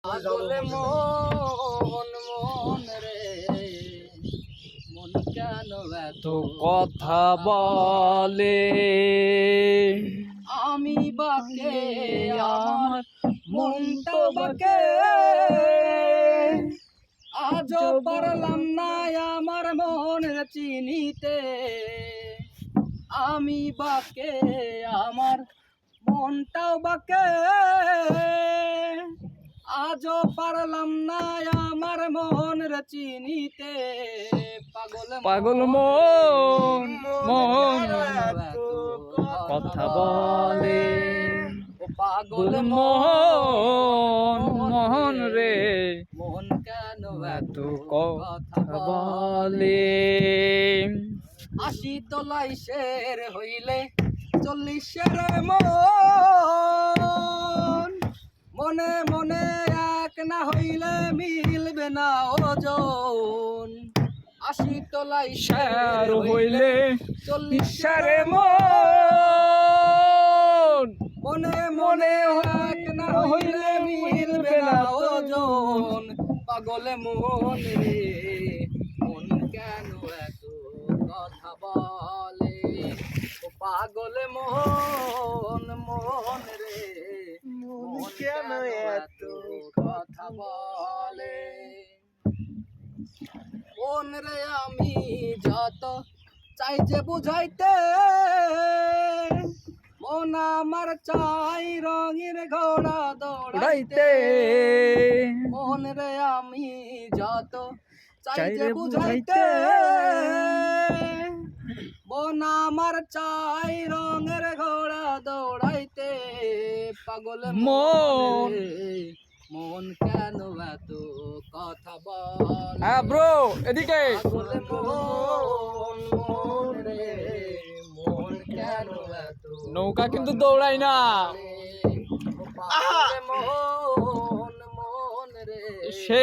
পাগলে মন মন রে মন কেন এত কথা বলে আমি বাকে আমার মনটা বাকে আজও পারলাম না আমার মনের চিনিতে আমি বাকে আমার মনটাও বাকে আজও পারলাম না আমার মনের চিনিতে পাগল মন মন কথা বলে পাগল মন মন রে মন কেন এত কথা বলে আশি তলাই শের হইলে 40 শের মন মনে মনে এক না হইলে মিলবে না ওজন 80 তলাই শের হইলে 40 শেরে মন মনে মনে এক না হইলে মিলবে না ওজন পাগলে মন রে মন কেন এত কথা বলে ও পাগলে মন মন রে মন কেন এত কথা বলে মন রে আমি যত চাই যে বুঝাইতে মন আমার চাই রঙের ঘোড়া দৌড়াইতে মন রে আমি যত চাই যে বুঝাইতে মন আমার চাই রঙের ঘোড়া দৌড়াইতে পাগল মন মন কেন এত কথা বলে হ্যাঁ ব্রো এদিকে পাগল মন মন রে মন কেন এত নৌকা কিন্তু দৌড়াই না পাগল মন মন রে সে